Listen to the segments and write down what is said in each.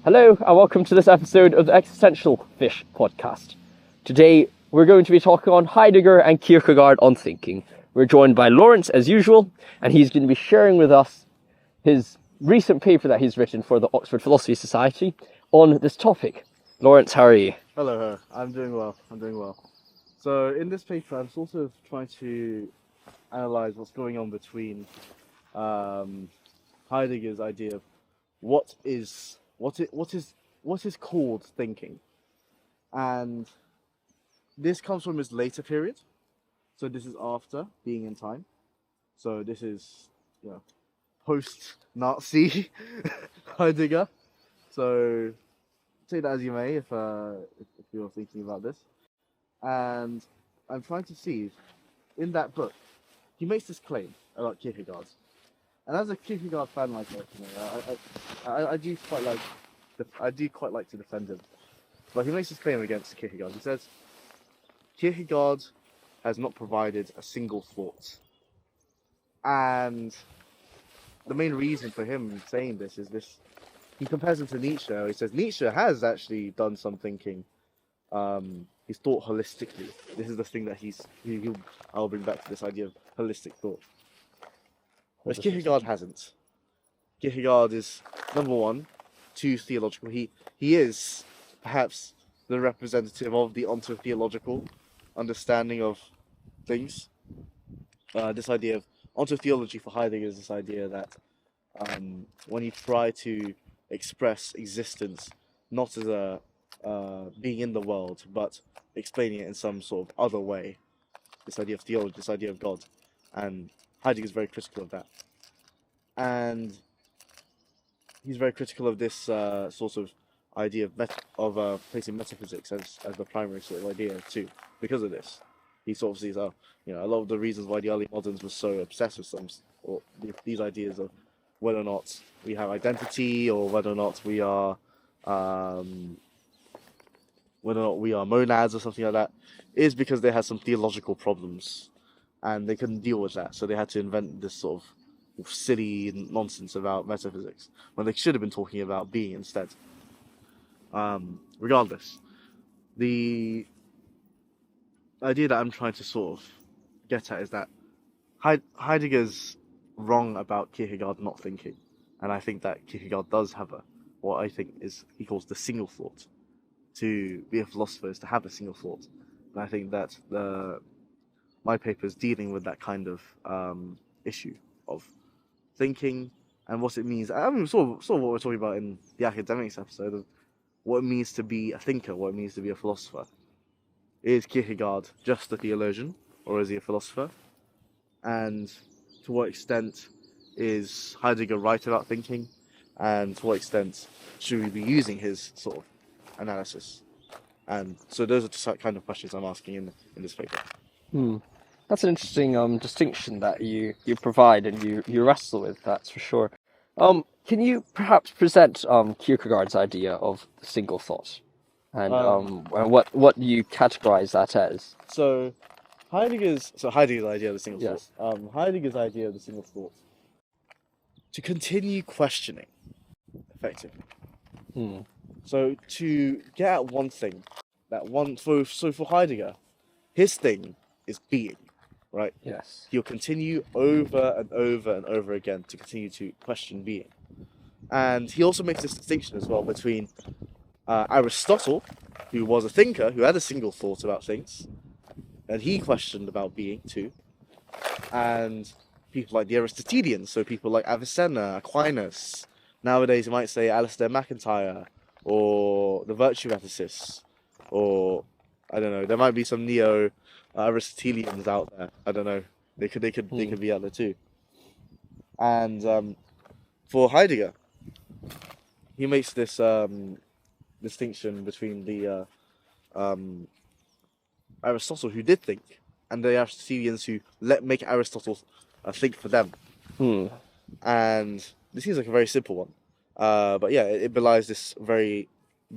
Hello and welcome to this episode of the Existential Fish podcast. Today we're going to be talking on Heidegger and Kierkegaard on thinking. We're joined by Lawrence as usual, and he's going to be sharing with us his recent paper that he's written for the Oxford Philosophy Society on this topic. Lawrence, how are you? Hello, I'm doing well. So in this paper I'm sort of trying to analyze what's going on between Heidegger's idea of what is called thinking, and this comes from his later period. So this is after being in time. So this is post-Nazi Heidegger. So take that as you may if you're thinking about this. And I'm trying to see, in that book, he makes this claim about Kierkegaard. And as a Kierkegaard fan myself, I do quite like to defend him. But he makes this claim against Kierkegaard. He says, Kierkegaard has not provided a single thought. And the main reason for him saying this is this. He compares him to Nietzsche. He says Nietzsche has actually done some thinking. He's thought holistically. This is the thing that I'll bring back to this idea of holistic thought. Whereas Kierkegaard hasn't. Kierkegaard is, number one, too theological. He is perhaps the representative of the ontotheological understanding of things. This idea of ontotheology for Heidegger is this idea that when you try to express existence not as a being in the world, but explaining it in some sort of other way, this idea of theology, this idea of God, and Heidegger is very critical of that, and he's very critical of this sort of idea of placing metaphysics as the primary sort of idea too. Because of this, he sort of sees a lot of the reasons why the early moderns were so obsessed with these ideas of whether or not we have identity, or whether or not we are monads or something like that, is because they had some theological problems and they couldn't deal with that, so they had to invent this sort of silly nonsense about metaphysics when they should have been talking about being instead. Regardless, the idea that I'm trying to sort of get at is that Heidegger's wrong about Kierkegaard not thinking, and I think that Kierkegaard does have what I think he calls the single thought. To be a philosopher is to have a single thought, and I think that my paper is dealing with that kind of issue of thinking and what it means. I mean, sort of what we're talking about in the academics episode of what it means to be a thinker, what it means to be a philosopher. Is Kierkegaard just a theologian, or is he a philosopher? And to what extent is Heidegger right about thinking? And to what extent should we be using his sort of analysis? And so those are the kind of questions I'm asking in this paper. That's an interesting distinction that you provide and you wrestle with, that's for sure. Can you perhaps present Kierkegaard's idea of single thought, and what you categorize that as? So Heidegger's idea of the single Yes. thought. Heidegger's idea of the single thought. To continue questioning, effectively. So to get at one thing, for Heidegger, his thing is being, right? Yes. He'll continue over and over and over again to continue to question being. And he also makes this distinction as well between Aristotle, who was a thinker, who had a single thought about things, and he questioned about being too, and people like the Aristotelians, so people like Avicenna, Aquinas, nowadays you might say Alistair MacIntyre, or the virtue ethicists, or I don't know, there might be some neo-Aristotelians out there. I don't know. They could be out there too. And for Heidegger, he makes this distinction between the Aristotle, who did think, and the Aristotelians who make Aristotle think for them. And this seems like a very simple one, but yeah, it belies this very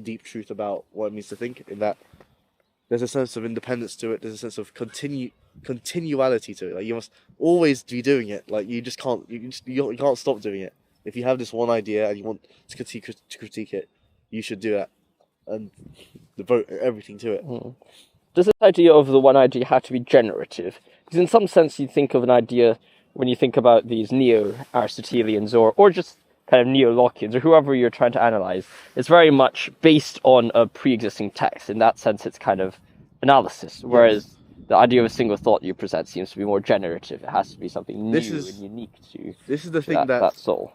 deep truth about what it means to think, in that there's a sense of independence to it. There's a sense of continuality to it. Like, you must always be doing it. Like, you just can't. You can't stop doing it. If you have this one idea and you want to critique it, you should do it and devote everything to it. Does this idea of the one idea have to be generative? Because in some sense you think of an idea when you think about these neo-Aristotelians or just kind of neo-Lockeans or whoever you're trying to analyze, it's very much based on a pre-existing text. In that sense, it's kind of analysis, whereas the idea of a single thought you present seems to be more generative. It has to be something new and unique to this is the thing that soul.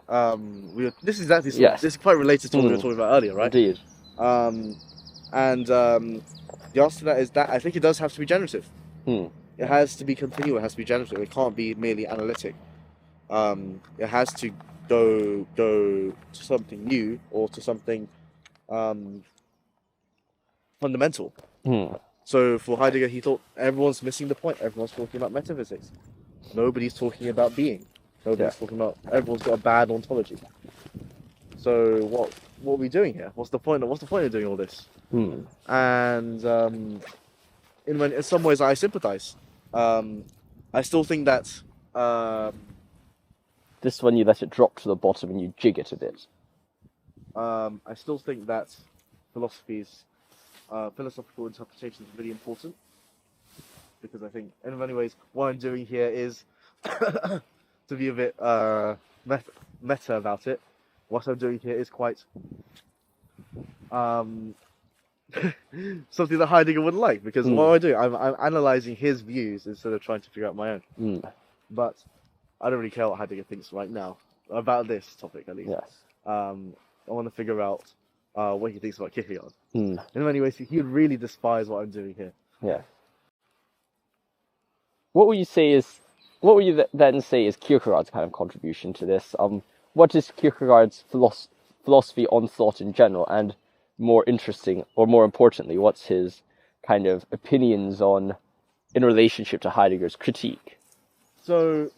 This is exactly Yes. This is quite related to what we were talking about earlier, right? Indeed. The answer to that is that I think it does have to be generative. Hmm. It has to be continual. It has to be generative. It can't be merely analytic. It has to go to something new or to something fundamental. So for Heidegger, he thought everyone's missing the point. Everyone's talking about metaphysics. Nobody's talking about being. Nobody's talking about. Everyone's got a bad ontology. So what are we doing here? What's the point of doing all this? And in some ways, I sympathize. I still think that this one you let it drop to the bottom and you jig it a bit. I still think that philosophical interpretation is really important, because I think in many ways what I'm doing here is to be a bit meta about it. What I'm doing here is quite something that Heidegger wouldn't like, because what am I doing? I'm analysing his views instead of trying to figure out my own. But I don't really care what Heidegger thinks right now about this topic, at least. Yes. I want to figure out what he thinks about Kierkegaard. In many ways, he would really despise what I'm doing here. Yeah. What would you then say is Kierkegaard's kind of contribution to this? What is Kierkegaard's philosophy on thought in general, and more interesting, or more importantly, what's his kind of opinions in relationship to Heidegger's critique? So,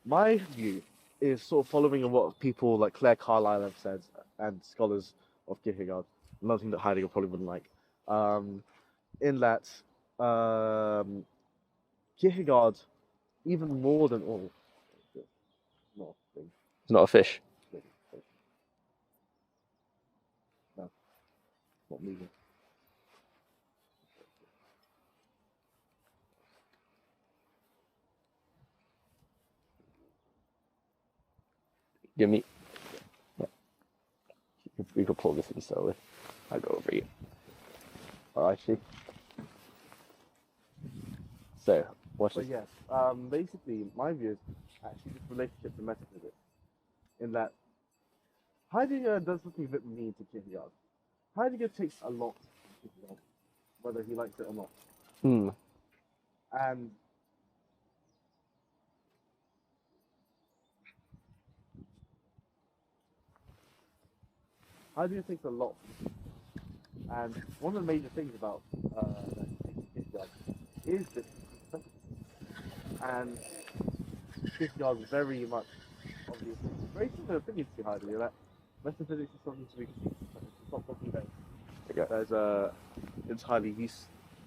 my view is sort of following what people like Claire Carlyle have said, and scholars of Kierkegaard. Another thing that Heidegger probably wouldn't like. In that, Kierkegaard, even more than all, It's not a fish. No, not moving. Give me. Yeah. We could pull this in slowly. I'll go over you. Alrighty. So, basically, my view is actually this relationship to metaphysics. In that, Heidegger does something a bit mean to Kierkegaard. Heidegger takes a lot from Kierkegaard, whether he likes it or not. And Heidegger takes a lot. And one of the major things about Kierkegaard is this. And Kierkegaard is very much of the very similar opinions to Heidegger, that metaphysics is something to be conceived. It's not something that there's a entirely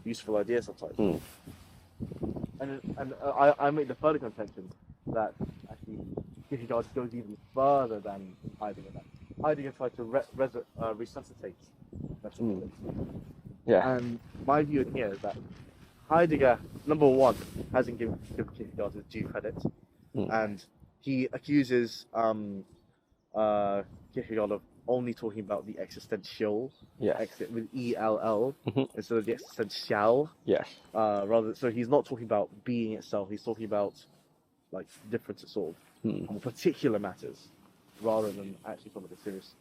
useful idea sometimes. And I make the further contention that actually Kierkegaard goes even further than Heidegger. Heidegger tried to resuscitate metaphysics. And my view in here is that Heidegger, number one, hasn't given Kierkegaard his due credit, and he accuses Kierkegaard of only talking about the existential, with ELL, instead of the existential. So he's not talking about being itself. He's talking about like different sort of particular matters, rather than actually some of the serious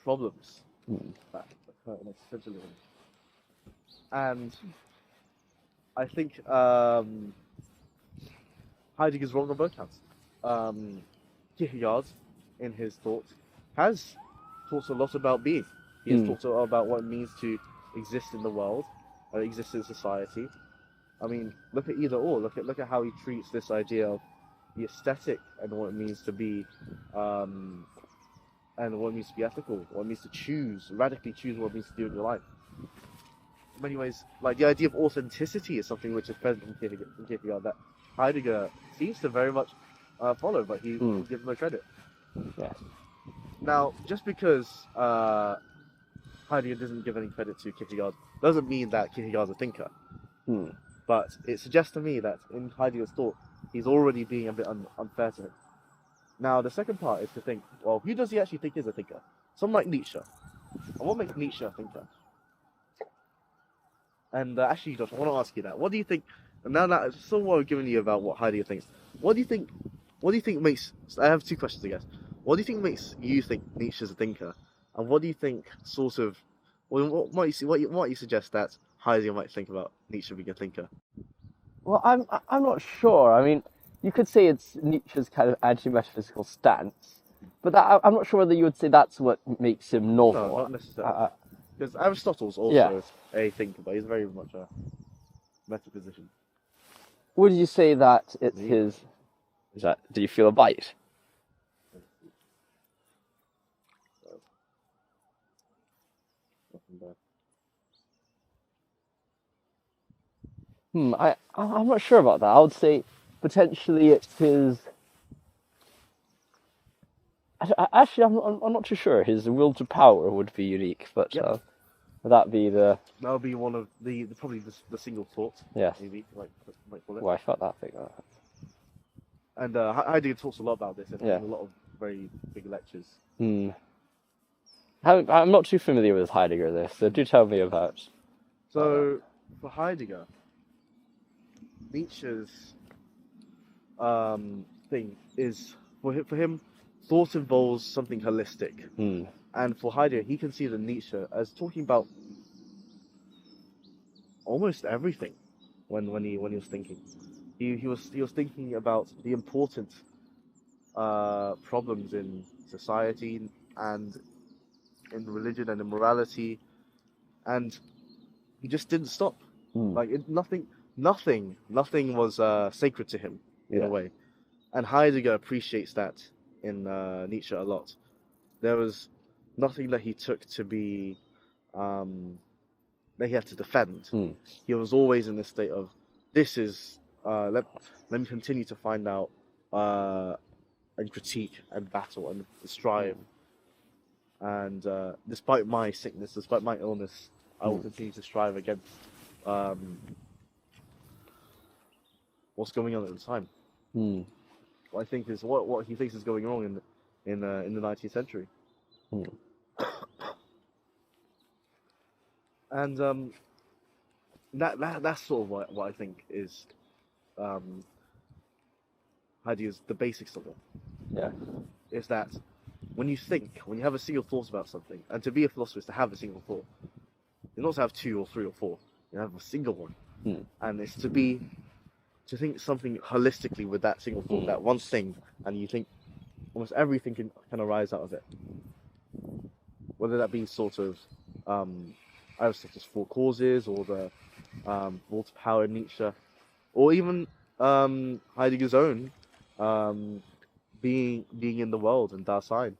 problems that occur in existentialism. And I think Heidegger's wrong on both counts. Kierkegaard, in his thoughts, has talked a lot about being. He has talked a lot about what it means to exist in the world, or exist in society. I mean, look at either or. Look at how he treats this idea of the aesthetic and what it means to be, and what it means to be ethical, what it means to radically choose what it means to do in your life. In many ways, like the idea of authenticity is something which is present in Kierkegaard that Heidegger seems to very much follow, but he gives no credit. Yes. Now, just because Heidegger doesn't give any credit to Kierkegaard doesn't mean that Kierkegaard's a thinker. Hmm. But it suggests to me that in Heidegger's thought, he's already being a bit unfair to him. Now, the second part is to think, well, who does he actually think is a thinker? Someone like Nietzsche. And what makes Nietzsche a thinker? And actually, Josh, I want to ask you that. What do you think? Now that so what I've given you about what Heidegger thinks, what do you think? What do you think makes? I have two questions, I guess. What do you think makes you think Nietzsche's a thinker, and what do you think sort of? Well, what might you suggest that Heidegger might think about Nietzsche being a thinker? Well, I'm not sure. I mean, you could say it's Nietzsche's kind of anti-metaphysical stance, but I'm not sure whether you would say that's what makes him novel. No, not necessarily. Because Aristotle's also a thinker, but he's very much a metaphysician. Would you say that it's his? Do you feel a bite? I'm not sure about that. I would say potentially it's his. Actually, I'm not too sure. His will to power would be unique, but would that be the? That would be one of the probably the single thought. Yes. Maybe might call it. Well, I felt that thing. And Heidegger talks a lot about this in a lot of very big lectures. I'm not too familiar with Heidegger, though, so do tell me about. So, for Heidegger, Nietzsche's thing is for him, thought involves something holistic, and for Heidegger, he considered Nietzsche as talking about almost everything when he was thinking. He was thinking about the important problems in society and in religion and in morality, and he just didn't stop. Like nothing was sacred to him in a way, and Heidegger appreciates that in Nietzsche a lot. There was nothing that he took to be that he had to defend. He was always in this state of this is let me continue to find out and critique and battle and strive. And despite my sickness, despite my illness, I will continue to strive against what's going on at the time. What I think is what he thinks is going wrong in the 19th century. And that's sort of what I think is Heidegger's the basics of it. Yeah. Is that when you have a single thought about something, and to be a philosopher is to have a single thought. You're not to have two or three or four. You have a single one, and it's to think something holistically with that single thought, that one thing, and you think almost everything can arise out of it. Whether that be sort of Aristotle's four causes, or the will to power in Nietzsche, or even Heidegger's own being in the world and Dasein.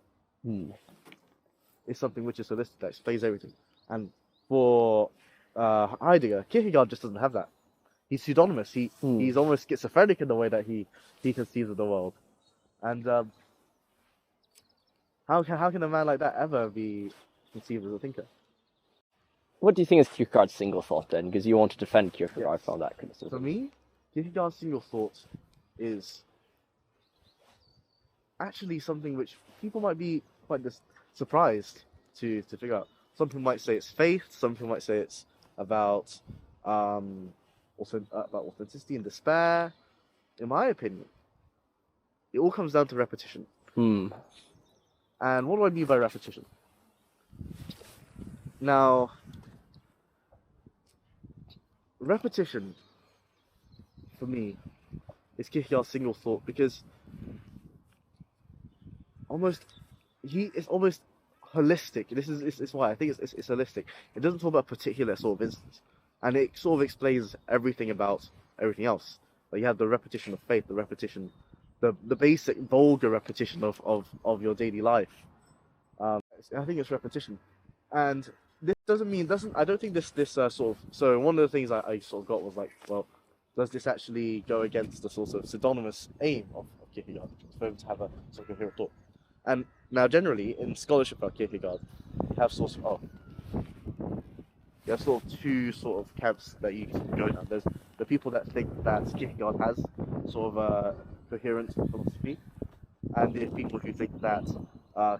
It's something which is holistic, that explains everything. And for Heidegger, Kierkegaard just doesn't have that. He's pseudonymous. He's almost schizophrenic in the way that he conceives of the world. And how can a man like that ever be conceived as a thinker? What do you think is Kierkegaard's single thought then? Because you want to defend Kierkegaard from that criticism. For me, Kierkegaard's single thought is actually something which people might be quite surprised to figure out. Some people might say it's faith. Some people might say it's about about authenticity and despair. In my opinion, it all comes down to repetition. And what do I mean by repetition? Now, repetition for me is Kierkegaard's single thought, because it's almost holistic. This is why I think it's holistic. It doesn't talk about a particular sort of instance, and it sort of explains everything about everything else. Like you have the repetition of faith, the repetition, the basic vulgar repetition of your daily life. I think it's repetition, and this I don't think this sort of. So one of the things I sort of got was like, well, does this actually go against the sort of pseudonymous aim of Kierkegaard, for him to have a sort of coherent thought? And now, generally, in scholarship about Kierkegaard, you have sort of two sort of camps that you can go down. There's the people that think that Kierkegaard has sort of a coherent philosophy, and the people who think that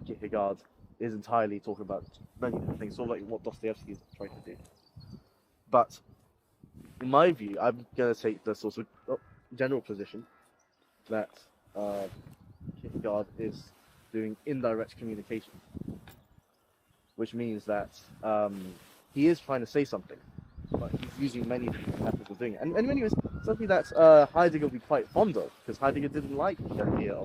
Kierkegaard is entirely talking about many different things, sort of like what Dostoevsky is trying to do. But in my view, I'm going to take the sort of general position that Kierkegaard is doing indirect communication, which means that he is trying to say something, but he's using many different methods of doing it. And in many ways, something that Heidegger would be quite fond of, because Heidegger didn't like the idea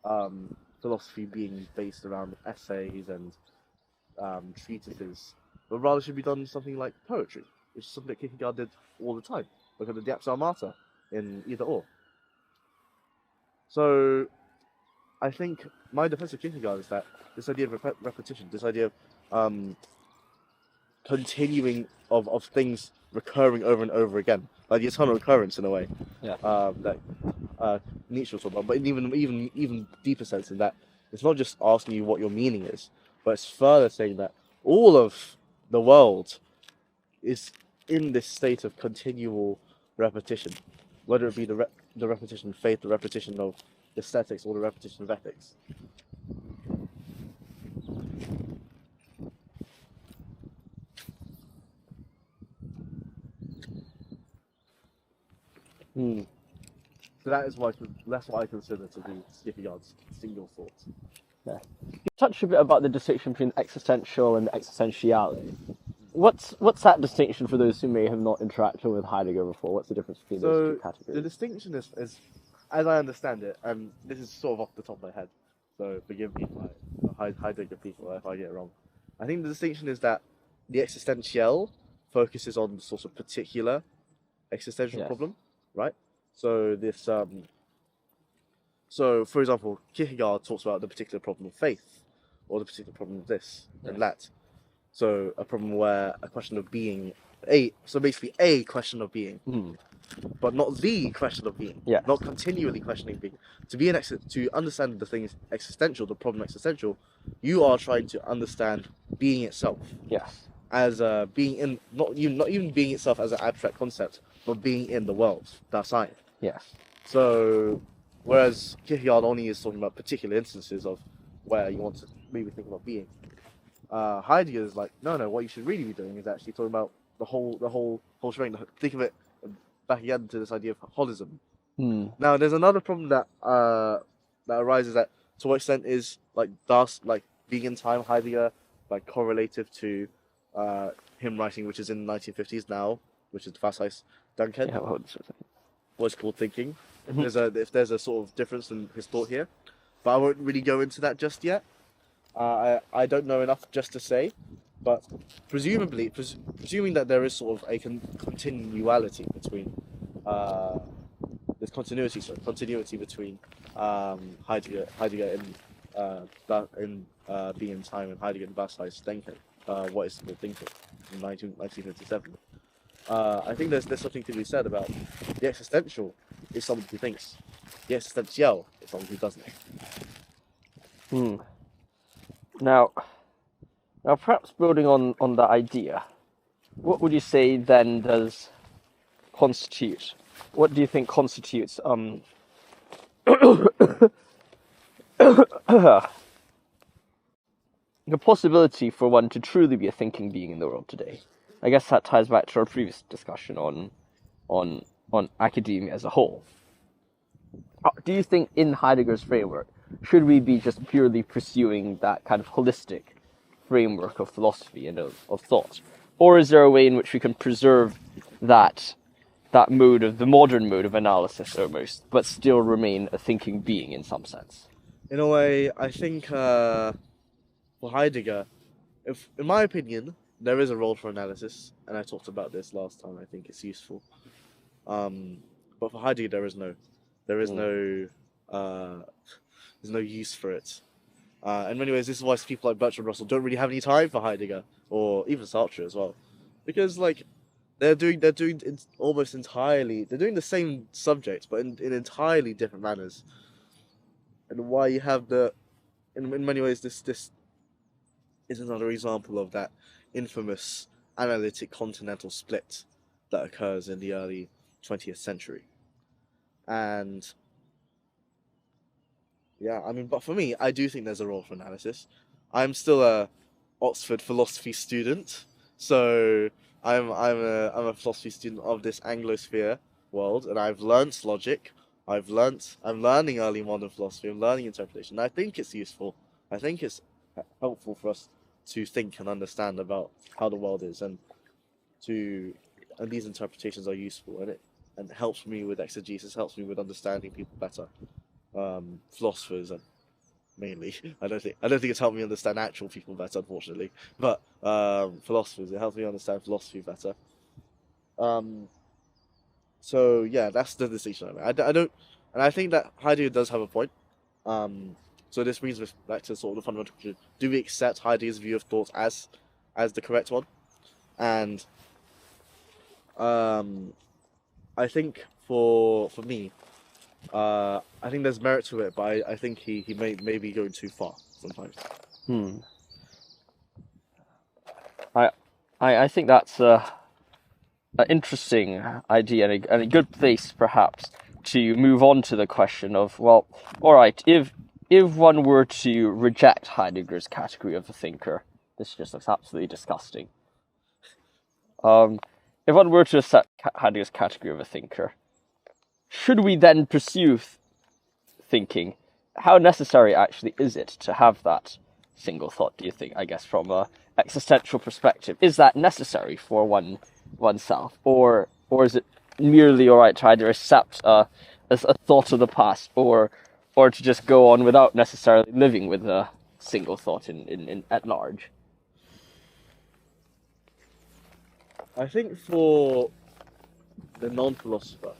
of philosophy being based around essays and treatises, but rather should be done something like poetry, which is something that Kierkegaard did all the time. Look at the Diapsa Amata in Either Or. So I think my defense of Kierkegaard is that this idea of repetition, this idea of continuing of things recurring over and over again, like the eternal recurrence in a way, that Nietzsche was talking about, but in even deeper sense in that it's not just asking you what your meaning is, but it's further saying that all of the world is in this state of continual repetition, whether it be the repetition of faith, the repetition of aesthetics, or the repetition of ethics. So that's what I consider to be Kierkegaard's single thought. Yeah. You touched a bit about the distinction between existential and existentiality. What's that distinction for those who may have not interacted with Heidegger before? What's the difference between those two categories? The distinction is, as I understand it, and this is sort of off the top of my head, so forgive me, my Heidegger people, if I get it wrong. I think the distinction is that the existential focuses on the sort of particular existential problem, right? So this, so for example, Kierkegaard talks about the particular problem of faith, or the particular problem of this and that. So a problem where a question of being, basically a question of being, but not the question of being, not continually questioning being. To understand the thing is existential, the problem existential, you are trying to understand being itself. Yes. As being in, not even being itself as an abstract concept, but being in the world, outside. Yes. So, whereas Kierkegaard only is talking about particular instances of where you want to maybe think about being. Heidegger is like, no, what you should really be doing is actually talking about the whole shebang. Think of it back again to this idea of holism. Now, there's another problem that arises that to what extent is like being in time Heidegger like correlative to him writing, which is in the 1950s now, which is Was heißt Denken, what's called thinking. If there's a sort of difference in his thought here, but I won't really go into that just yet. I don't know enough just to say, but presuming that there is sort of a continuality between there's continuity between Heidegger in Being in Time and Heidegger in Was heißt Denken, what is called thinking in 1957. I think there's something to be said about the existential is someone who thinks, the existential is someone who doesn't. Now perhaps building on that idea, what would you say then does constitute? What do you think constitutes the possibility for one to truly be a thinking being in the world today? I guess that ties back to our previous discussion on academia as a whole. Do you think in Heidegger's framework, should we be just purely pursuing that kind of holistic framework of philosophy and of thought? Or is there a way in which we can preserve that mode of the modern mode of analysis almost, but still remain a thinking being in some sense? In a way, I think for Heidegger, in my opinion, there is a role for analysis, and I talked about this last time. I think it's useful, but for Heidegger, there is no use for it. In many ways, this is why people like Bertrand Russell don't really have any time for Heidegger, or even Sartre as well, because like they're doing it almost entirely. They're doing the same subject, but in entirely different manners. And why you have in many ways, this is another example of that infamous analytic continental split that occurs in the early 20th century. And yeah, I mean, but for me, I do think there's a role for analysis. I'm still a Oxford philosophy student, so I'm a philosophy student of this Anglosphere world, and I've learnt logic. I'm learning early modern philosophy. I'm learning interpretation. And I think it's useful. I think it's helpful for us to think and understand about how the world is, and these interpretations are useful, and helps me with exegesis, helps me with understanding people better. Philosophers, and mainly, I don't think it's helped me understand actual people better, unfortunately. But philosophers, it helps me understand philosophy better. So yeah, that's the distinction. I don't, and I think that Heidegger does have a point. So this brings us back to sort of the fundamental question: do we accept Heidegger's view of thought as the correct one? And I think for me, I think there's merit to it, but I think he may be going too far sometimes. I think that's an interesting idea and a good place, perhaps, to move on to the question of, well, all right, if one were to reject Heidegger's category of a thinker, this just looks absolutely disgusting. If one were to accept Heidegger's category of a thinker, should we then pursue thinking? How necessary actually is it to have that single thought, do you think, I guess, from a existential perspective? Is that necessary for oneself? Or is it merely all right to either accept a thought of the past or to just go on without necessarily living with a single thought in at large? I think for the non-philosopher,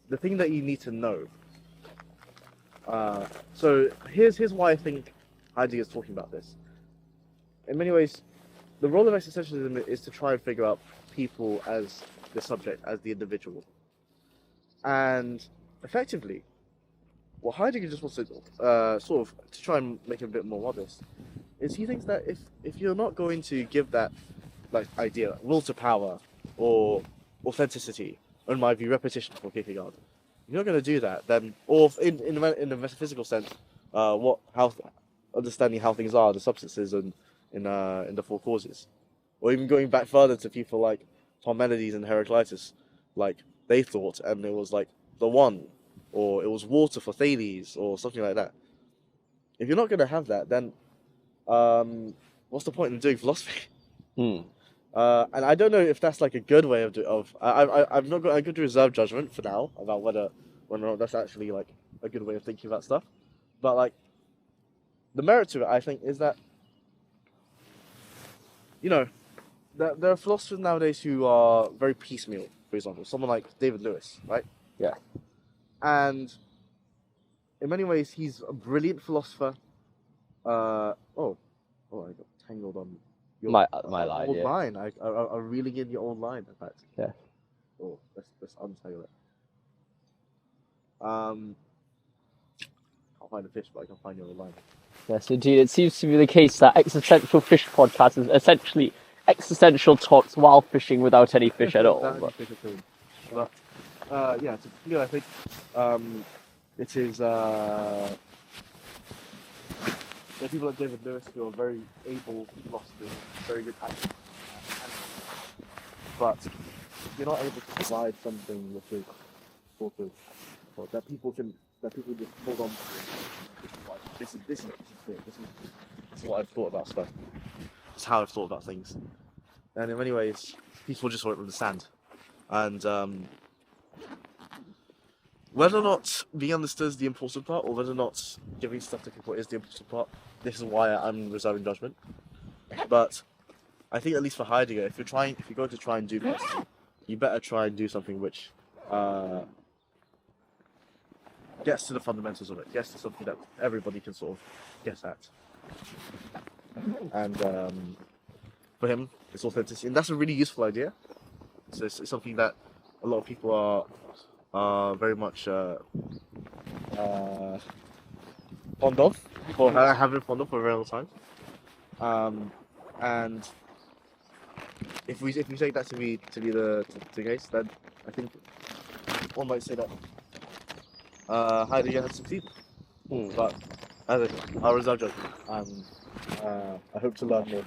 the thing that you need to know. So here's why I think Heidegger is talking about this. In many ways, the role of existentialism is to try and figure out people as the subject, as the individual. And effectively, what Heidegger just wants to sort of to try and make it a bit more modest is he thinks that if you're not going to give that idea, will to power or authenticity, or in my view, repetition for Kierkegaard, if you're not going to do that, then, or in the metaphysical sense, understanding how things are, the substances, and in the four causes, or even going back further to people like Parmenides and Heraclitus, like they thought, and it was like the one, or it was water for Thales, or something like that. If you're not going to have that, then what's the point in doing philosophy? And I don't know if that's like a good way of I'm going to reserve judgment for now about whether or not that's actually like a good way of thinking about stuff. But like the merit to it, I think, is that there are philosophers nowadays who are very piecemeal. For example, someone like David Lewis, right? Yeah. And in many ways, he's a brilliant philosopher. I got tangled on your My line, old yeah. line. I'm reeling in your old line, in fact. Yeah. Oh, let's untangle it. Can't find a fish, but I can find your old line. Yes, indeed. It seems to be the case that Existential Fish Podcast is essentially existential talks while fishing without any fish at all. But yeah, to conclude, I think it is there are people like David Lewis who are very able philosophers, very good actors, but you're not able to provide something which is sort of that people just hold on to. This is what I've thought about stuff. It's how I've thought about things, and in many ways, people just won't understand. And whether or not being understood is the important part, or whether or not giving stuff to people is the important part, this is why I'm reserving judgment. But I think at least for Heidegger, if you're going to try and do this, you better try and do something which gets to the fundamentals of it, gets to something that everybody can sort of get at. And for him, it's authenticity, and that's a really useful idea. So it's something that a lot of people are very much fond of, or have been fond of for a very long time. And if we take that to be the case, then I think one might say that Heidegger has succeeded. But as I'll reserve judgment, and I hope to learn more.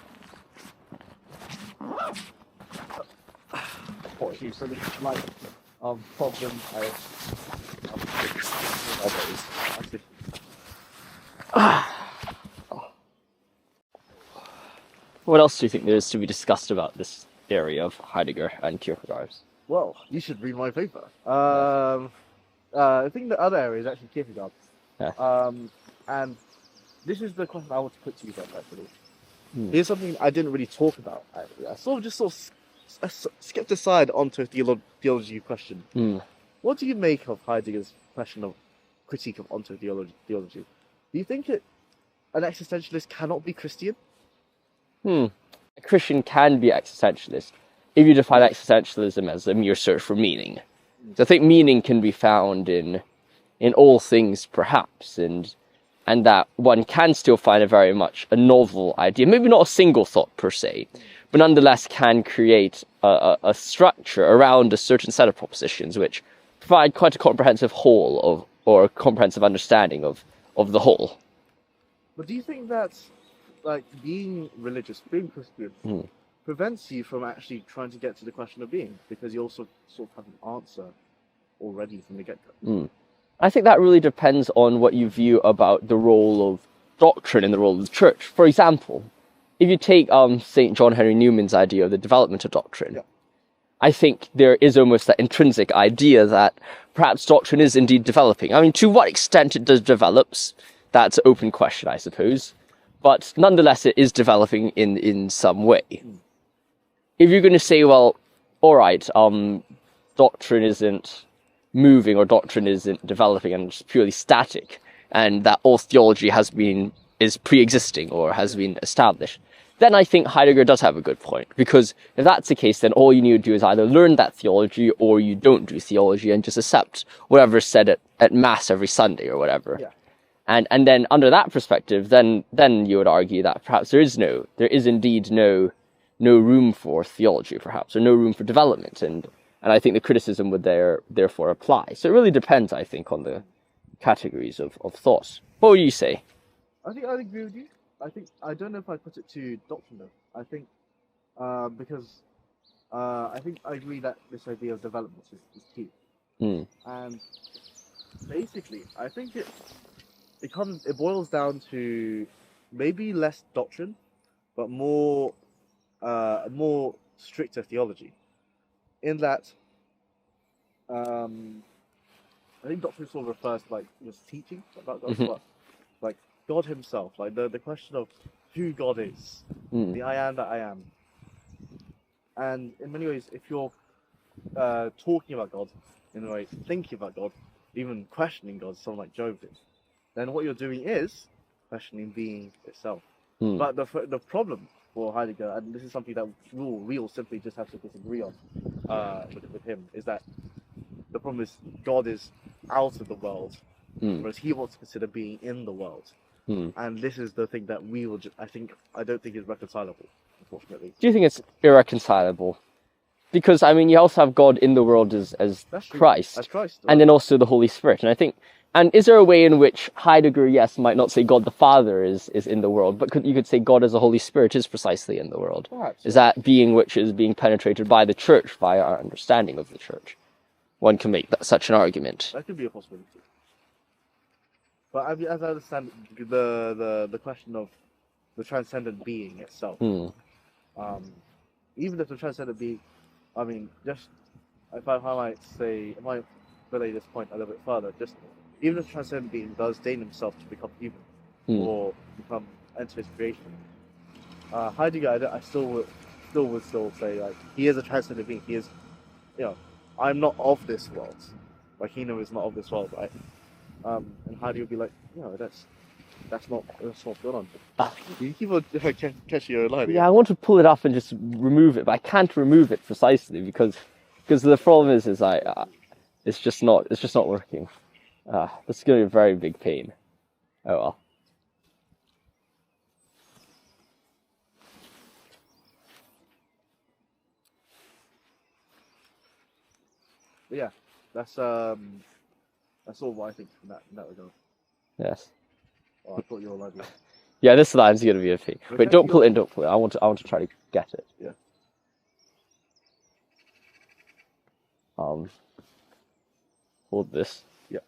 So this is my problem. What else do you think there is to be discussed about this area of Heidegger and Kierkegaard? Well, you should read my paper. I think the other area is actually Kierkegaard. Yeah. And this is the question I want to put to you guys, actually. Here's something I didn't really talk about, actually. I sort of skipped aside onto a theology question. What do you make of Heidegger's question of critique of onto theology? Do you think an existentialist cannot be Christian? A Christian can be existentialist if you define existentialism as a mere search for meaning. So I think meaning can be found in all things, perhaps, and that one can still find very much a novel idea, maybe not a single thought per se, but nonetheless can create a structure around a certain set of propositions which provide quite a comprehensive whole or a comprehensive understanding of the whole. But do you think that, like, being religious, being Christian, prevents you from actually trying to get to the question of being, because you also sort of have an answer already from the get-go? I think that really depends on what you view about the role of doctrine and the role of the church. For example, if you take St. John Henry Newman's idea of the development of doctrine, I think there is almost that intrinsic idea that perhaps doctrine is indeed developing. I mean, to what extent it develops, that's an open question, I suppose. But nonetheless, it is developing in some way. If you're going to say, well, all right, doctrine isn't moving or doctrine isn't developing and it's purely static, and that all theology is pre-existing or has been established, then I think Heidegger does have a good point. Because if that's the case, then all you need to do is either learn that theology or you don't do theology and just accept whatever is said at Mass every Sunday or whatever. Yeah. And then under that perspective, then you would argue that perhaps there is indeed no room for theology, perhaps, or no room for development. And I think the criticism would therefore apply. So it really depends, I think, on the categories of thought. What would you say? I think I'd agree with you. I don't know if I put it to doctrine though. I think because I think I agree that this idea of development is key. And basically, I think it boils down to maybe less doctrine, but more stricter theology. In that, I think doctrine sort of refers to like just teaching about God, but like God Himself, like the question of who God is, the I am that I am. And in many ways, if you're talking about God, in a way, thinking about God, even questioning God, someone like Job did, then what you're doing is questioning being itself. But the problem for Heidegger, and this is something that we'll simply just have to disagree on with him, is that the problem is God is out of the world, whereas he wants to consider being in the world. And this is the thing that I don't think is reconcilable, unfortunately. Do you think it's irreconcilable? Because, I mean, you also have God in the world as Christ. As Christ. And then also the Holy Spirit. And is there a way in which Heidegger, yes, might not say God the Father is in the world, but you could say God as the Holy Spirit is precisely in the world? Perhaps. Is that being which is being penetrated by the church, via our understanding of the church? One can make such an argument. That could be a possibility. But I mean, as I understand the question of the transcendent being itself, even if the transcendent being, I mean, just if I might relay this point a little bit further, just even if the transcendent being does deign himself to become human or enter his creation, Heidegger, I still would say like he is a transcendent being. He is, I'm not of this world. Like he is not of this world, right? And Heidegger would be like, that's not going on. You keep on catching your line. Yeah, I want to pull it up and just remove it, but I can't remove it precisely because the problem is it's just not working. This is going to be a very big pain. Oh well. But yeah, that's all what I think in that regard. Yes. Oh, I thought you were like, Yeah, this line's gonna be a thing. But Wait, don't pull it in, don't pull it. I want to try to get it. Yeah. Hold this. Yeah.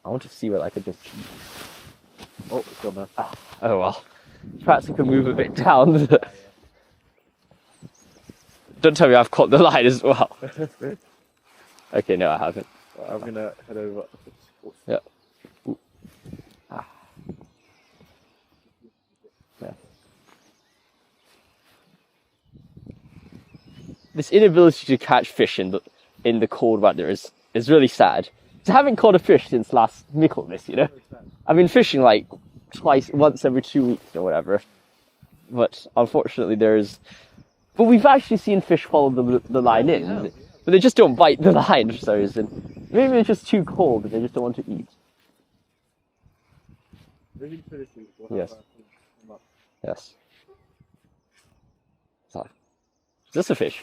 I want to see what I could just. Oh, it's gone now. Oh well. Perhaps I can move a bit down. Don't tell me I've caught the line as well. Okay, no, I haven't. I'm gonna head over. Yeah. Ooh. Ah. Yeah. This inability to catch fish in the cold weather is really sad. I haven't caught a fish since last Michaelmas, you know. I've been fishing like once every 2 weeks or whatever. But unfortunately, but we've actually seen fish follow the line in, but they just don't bite the line for some reason. Maybe it's just too cold and they just don't want to eat. Yes. Yes. So, is this a fish?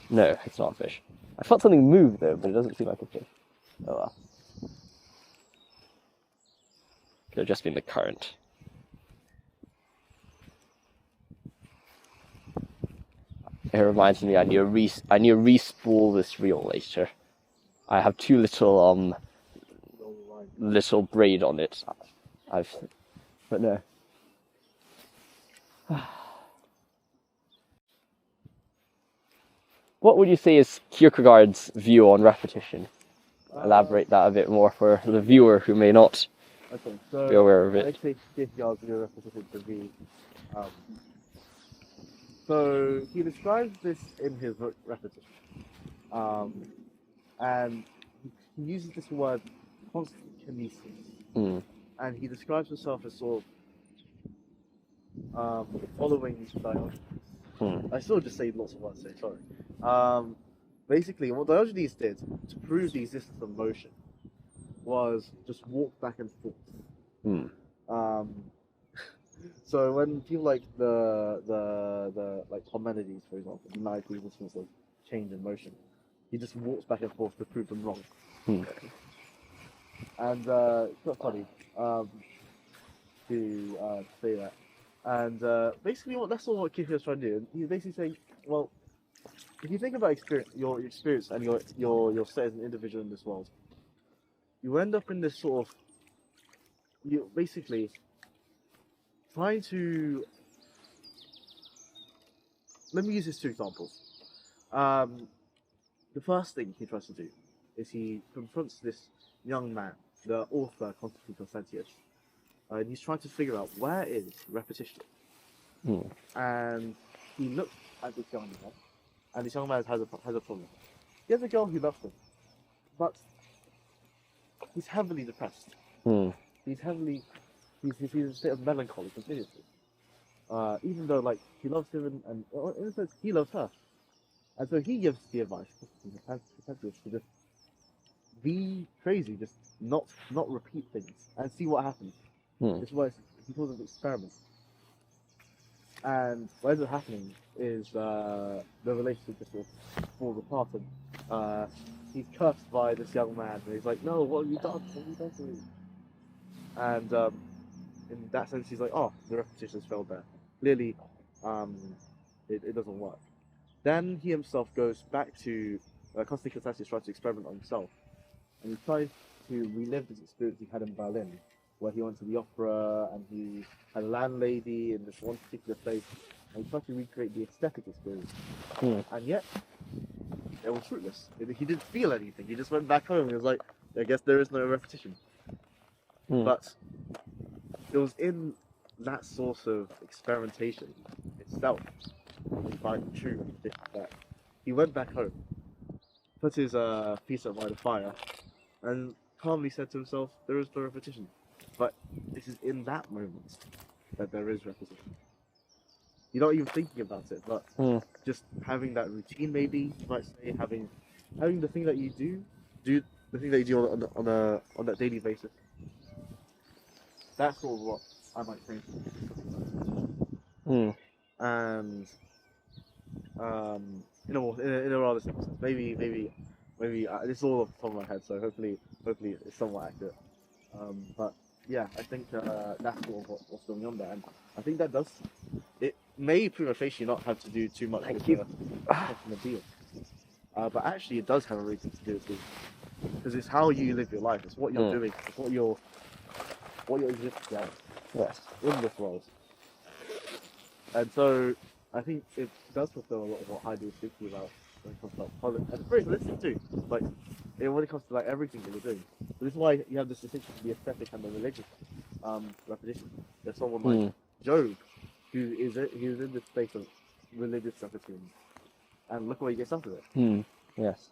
No, it's not a fish. I felt something move though, but it doesn't seem like a fish. Oh well. Could have just been the current. It reminds me I need to re-spool this reel later. I have too little braid on it. But no. What would you say is Kierkegaard's view on repetition? Elaborate that a bit more for the viewer who may not be aware of it. I take Kierkegaard's view of repetition to be. So he describes this in his book Repetition, and he uses this word constant kinesis, and he describes himself as sort of following Diogenes. I still just say lots of words, so sorry. Basically, what Diogenes did to prove the existence of motion was just walk back and forth. So when people like the like Parmenides, for example, deny the existence of change in motion, he just walks back and forth to prove them wrong. And it's not funny to say that. And basically, that's all what Kierkegaard's trying to do. He's basically saying, well, if you think about your experience and your set as an individual in this world, you end up in this sort of, you basically trying to. Let me use these two examples. The first thing he tries to do is he confronts this young man, the author Existential, and he's trying to figure out where is repetition. And he looks at this young man, and this young man has a problem. He has a girl who loves him, but he's heavily depressed. He's in a state of melancholy continuously. Even though like he loves him and in a sense he loves her. And so he gives the advice to just be crazy, just not repeat things and see what happens. It's why he calls it experiments. And what ends up happening is the relationship just sort of falls apart, and he's cursed by this young man, and he's like, "No, what have you done? What have you done to me?" And in that sense, he's like, "Oh, the repetitions failed there. Clearly, it doesn't work." Then he himself goes back to Constantine Constantius tries to experiment on himself, and he tries to relive this experience he had in Berlin, where he went to the opera and he had a landlady in this one particular place, and he tried to recreate the aesthetic experience. And yet, it was fruitless. He didn't feel anything. He just went back home and he was like, I guess there is no repetition. But it was in that source of experimentation itself, we find the true repetition, that he went back home, put his piece up by the fire, and calmly said to himself, there is no repetition. But this is in that moment that there is repetition. You're not even thinking about it, but just having that routine, maybe you might say, having the thing that you do the thing that you do on that daily basis, That's sort of what I might think. Hmm. And in a rather simple sense. Maybe this is all off the top of my head, so hopefully it's somewhat accurate. But yeah, I think that's sort of what's going on there, and I think that does. It may prima facie not have to do too much with the deal, but actually it does have a reason to do it too, because it's how you live your life. It's what you're doing. It's what you're existing as. Yes. In this world. And so I think it does fulfill a lot of what Heidegger is thinking about when it comes to like politics. And it's very holistic too. Like when it comes to like everything that you're doing. So this is why you have this distinction between the aesthetic and the religious repetition. There's someone like Job who is in this space of religious repetition. And look where he gets out of it. Yes.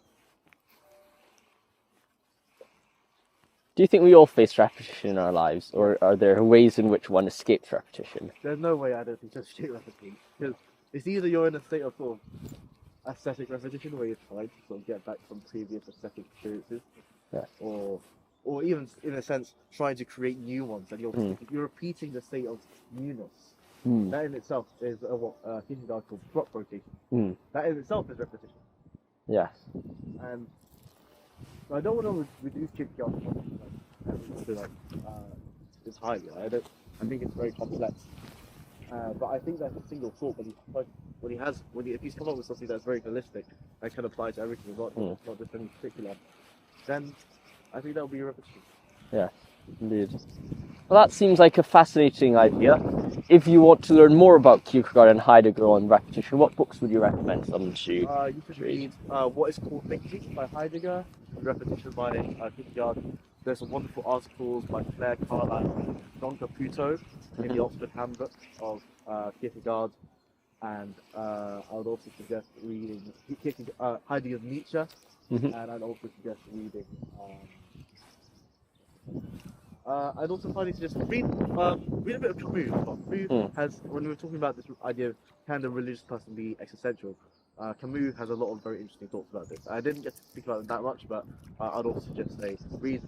Do you think we all face repetition in our lives, or are there ways in which one escapes repetition? There's no way I don't think just escape repetition. Because it's either you're in a state of sort of aesthetic repetition where you're trying to sort of get back from previous aesthetic experiences, or even in a sense trying to create new ones, and you're repeating the state of newness. That in itself is what Kierkegaard calls crop rotation. That in itself is repetition. Yes. And I don't want to reduce Kierkegaard to it's highly. I think it's very complex. But I think that's a single thought. If he's come up with something that's very holistic and can apply to everything, not just any particular, then I think that would be a repetition. Yeah, indeed. Well, that seems like a fascinating idea. If you want to learn more about Kierkegaard and Heidegger on repetition, what books would you recommend someone to You could read What is Called Thinking by Heidegger, and Repetition by Kierkegaard. There's some wonderful articles by Claire Carlyle and Don Caputo in the Oxford Handbook of Kierkegaard. And I would also suggest reading Heidegger's Nietzsche, and I'd also suggest reading I'd also finally suggest read a bit of Camus. Camus has, when we were talking about this idea of can the religious person be existential, Camus has a lot of very interesting thoughts about this. I didn't get to speak about it that much, but I'd also suggest read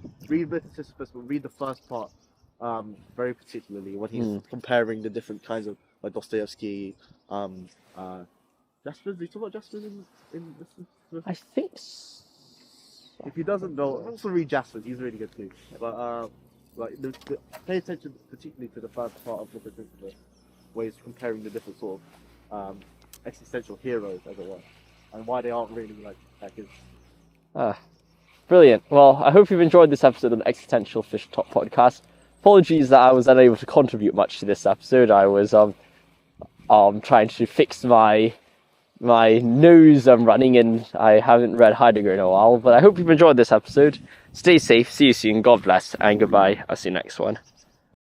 Sisyphus, but read the first part very particularly when he's comparing the different kinds of like Dostoevsky, Jaspers. Did you talk about Jaspers in this? I think so. If he doesn't know, also read Jaspers. He's really good too. But pay attention particularly to the first part of the Sisyphus, where he's comparing the different sort of existential heroes, as it were, and why they aren't really like hackers. Brilliant. Well, I hope you've enjoyed this episode of the Existential Fish Talk podcast. Apologies that I was unable to contribute much to this episode. I was trying to fix my nose running, and I haven't read Heidegger in a while, but I hope you've enjoyed this episode. Stay safe, see you soon, God bless, and goodbye. I'll see you next one.